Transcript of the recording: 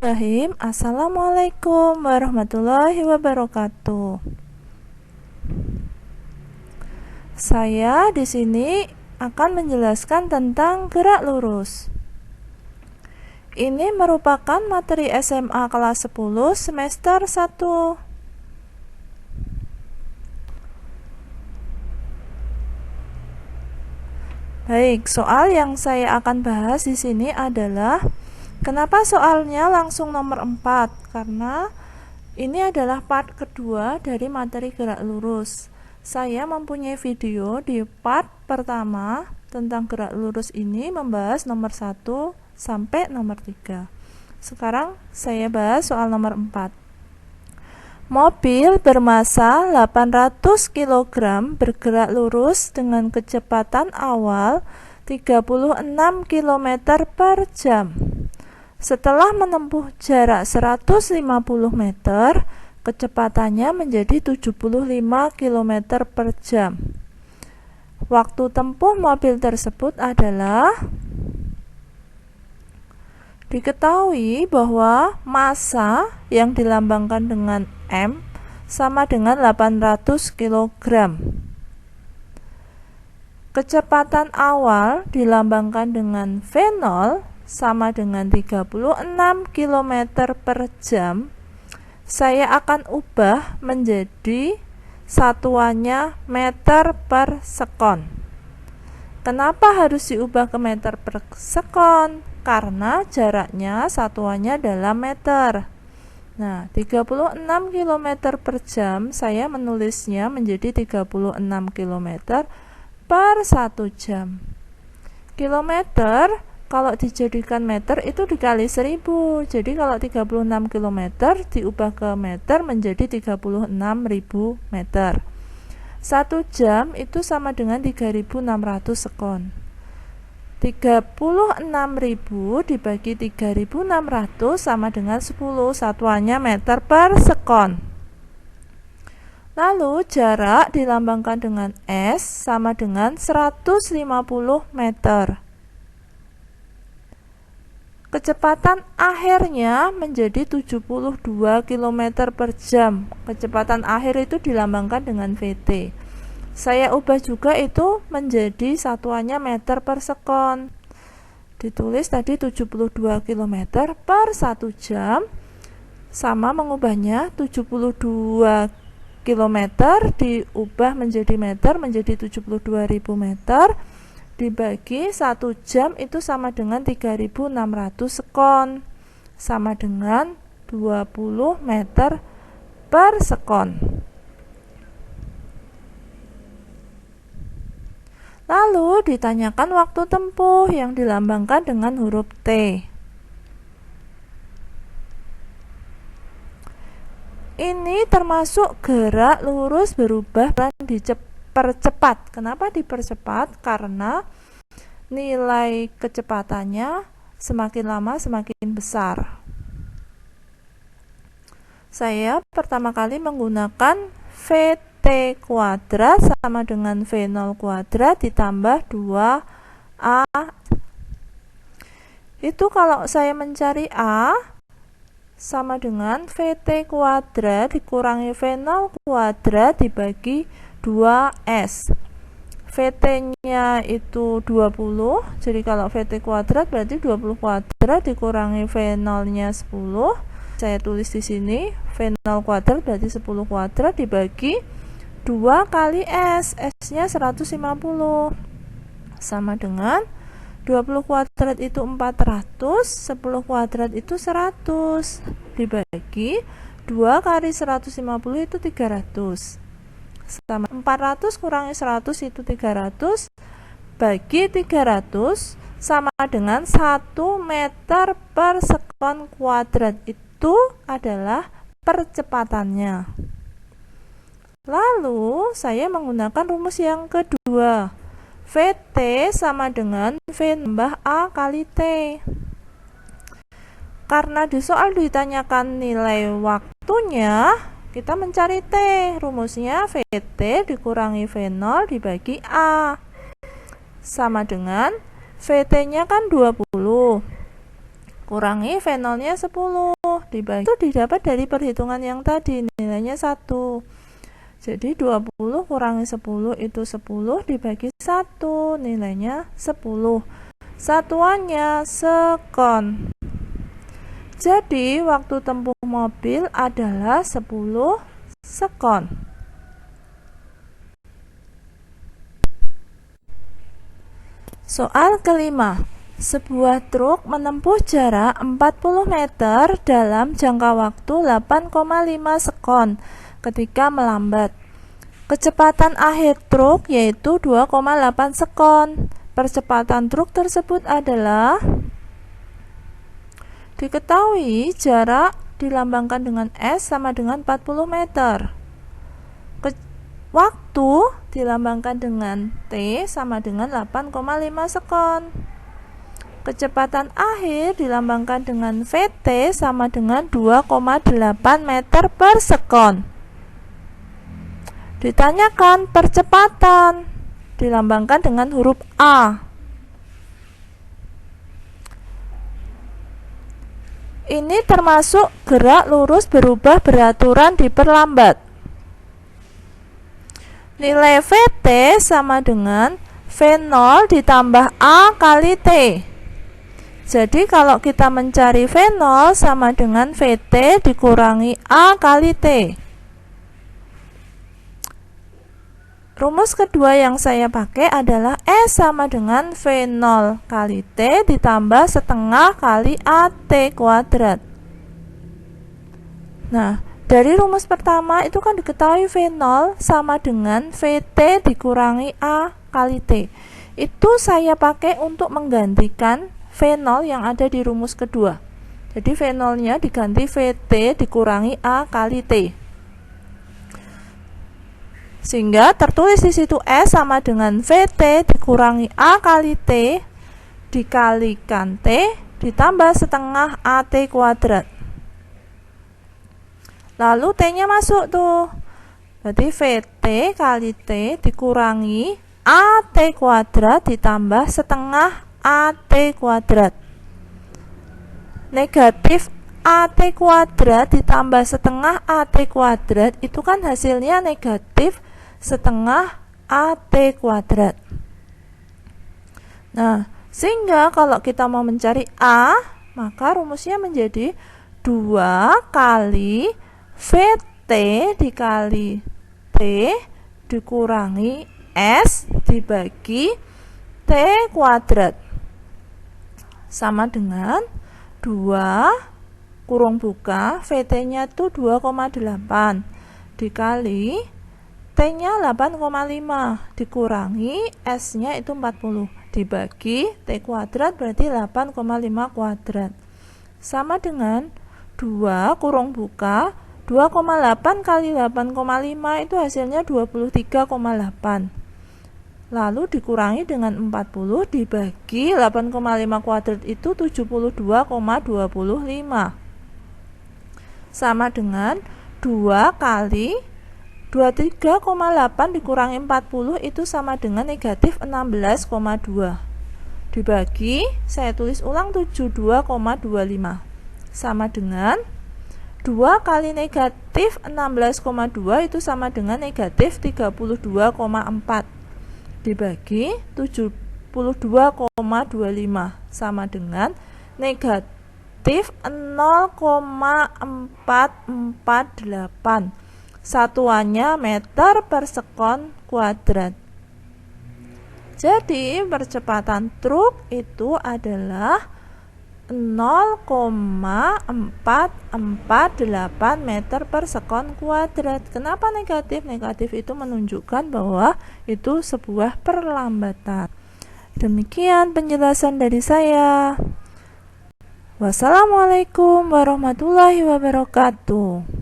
Bismillahirrahmanirrahim. Assalamualaikum warahmatullahi wabarakatuh. Saya di sini akan menjelaskan tentang gerak lurus. Ini merupakan materi SMA kelas 10 semester 1. Baik, soal yang saya akan bahas di sini adalah kenapa soalnya langsung nomor 4? Karena ini adalah part kedua dari materi gerak lurus. Saya mempunyai video di part pertama tentang gerak lurus ini membahas nomor 1 sampai nomor 3. Sekarang saya bahas soal nomor 4. Mobil bermasa 800 kg bergerak lurus dengan kecepatan awal 36 km per jam. Setelah menempuh jarak 150 meter, kecepatannya menjadi 75 km per jam. Waktu tempuh mobil tersebut adalah, diketahui bahwa massa yang dilambangkan dengan M sama dengan 800 kg. Kecepatan awal dilambangkan dengan V0 sama dengan 36 km per jam. Saya akan ubah menjadi satuannya meter per sekon. Kenapa harus diubah ke meter per sekon? Karena jaraknya satuannya adalah meter. Nah, 36 km per jam saya menulisnya menjadi 36 km per 1 jam. Kilometer kalau dijadikan meter itu dikali 1000. Jadi kalau 36 km diubah ke meter menjadi 36.000 meter. 1 jam itu sama dengan 3600 sekon. 36.000 dibagi 3600 sama dengan 10, satuannya meter per sekon. Lalu jarak dilambangkan dengan S sama dengan 150 meter. Kecepatan akhirnya menjadi 72 km per jam. Kecepatan akhir itu dilambangkan dengan VT. Saya ubah juga itu menjadi satuannya meter per sekon. Ditulis tadi 72 km per 1 jam, sama mengubahnya 72 km diubah menjadi meter menjadi 72.000 meter. Dibagi 1 jam itu sama dengan 3600 sekon, sama dengan 20 meter per sekon. Lalu ditanyakan waktu tempuh yang dilambangkan dengan huruf T. Ini termasuk gerak lurus berubah dan dipercepat. Kenapa dipercepat? Karena nilai kecepatannya semakin lama semakin besar. Saya pertama kali menggunakan VT kuadrat sama dengan V0 kuadrat ditambah 2A. Itu kalau saya mencari A sama dengan VT kuadrat dikurangi V0 kuadrat dibagi 2S. VT-nya itu 20, jadi kalau VT kuadrat berarti 20 kuadrat dikurangi V0-nya 10. Saya tulis di sini V0 kuadrat berarti 10 kuadrat dibagi 2 kali S. S-nya 150 sama dengan 20 kuadrat itu 400, 10 kuadrat itu 100 dibagi 2 kali 150 itu 300 sama 400 kurangi 100 itu 300 bagi 300 sama dengan 1 meter per sekon kuadrat. Itu adalah percepatannya. Lalu saya menggunakan rumus yang kedua. VT sama dengan V tambah A kali T. Karena di soal ditanyakan nilai waktunya, kita mencari T. Rumusnya VT dikurangi V0 dibagi A. Sama dengan VT-nya kan 20. dikurangi V0-nya 10 dibagi itu didapat dari perhitungan yang tadi, nilainya 1. Jadi 20 kurangi 10 itu 10 dibagi 1, nilainya 10. Satuannya sekon. Jadi waktu tempuh mobil adalah 10 sekon. Soal kelima. Sebuah truk menempuh jarak 40 meter dalam jangka waktu 8,5 sekon ketika melambat. Kecepatan akhir truk yaitu 2,8 sekon. Percepatan truk tersebut adalah diketahui jarak dilambangkan dengan S sama dengan 40 meter. Waktu dilambangkan dengan T sama dengan 8,5 sekon. Kecepatan akhir dilambangkan dengan VT sama dengan 2,8 meter per sekon. Ditanyakan percepatan dilambangkan dengan huruf A. Ini termasuk gerak lurus berubah beraturan diperlambat. Nilai VT sama dengan V0 ditambah A kali T. Jadi kalau kita mencari V0 sama dengan VT dikurangi A kali T. Rumus kedua yang saya pakai adalah S sama dengan V0 kali T ditambah setengah kali AT kuadrat. Nah, dari rumus pertama itu kan diketahui V0 sama dengan VT dikurangi A kali T. Itu saya pakai untuk menggantikan V0 yang ada di rumus kedua. Jadi V0-nya diganti VT dikurangi A kali T. Sehingga tertulis di situ S sama dengan VT dikurangi A kali T dikalikan T ditambah setengah AT kuadrat. Lalu T-nya masuk tuh. Berarti VT kali T dikurangi AT kuadrat ditambah setengah AT kuadrat. Negatif AT kuadrat ditambah setengah AT kuadrat itu kan hasilnya negatif setengah AT kuadrat. Nah, sehingga kalau kita mau mencari A, maka rumusnya menjadi 2 kali VT dikali T dikurangi S dibagi T kuadrat sama dengan 2 kurung buka VT-nya itu 2,8 dikali T-nya 8,5 dikurangi S-nya itu 40 dibagi T kuadrat berarti 8,5 kuadrat sama dengan 2 kurung buka 2,8 kali 8,5 itu hasilnya 23,8. Lalu dikurangi dengan 40 dibagi 8,5 kuadrat itu 72,25 sama dengan 2 kali 23,8 dikurangi 40 itu sama dengan negatif 16,2 dibagi, saya tulis ulang 72,25 sama dengan 2 kali negatif 16,2 itu sama dengan negatif 32,4 dibagi 72,25 sama dengan negatif 0,448. Satuannya meter per sekon kuadrat. Jadi percepatan truk itu adalah 0,448 meter per sekon kuadrat. Kenapa negatif? Negatif itu menunjukkan bahwa itu sebuah perlambatan. Demikian penjelasan dari saya. Wassalamualaikum warahmatullahi wabarakatuh.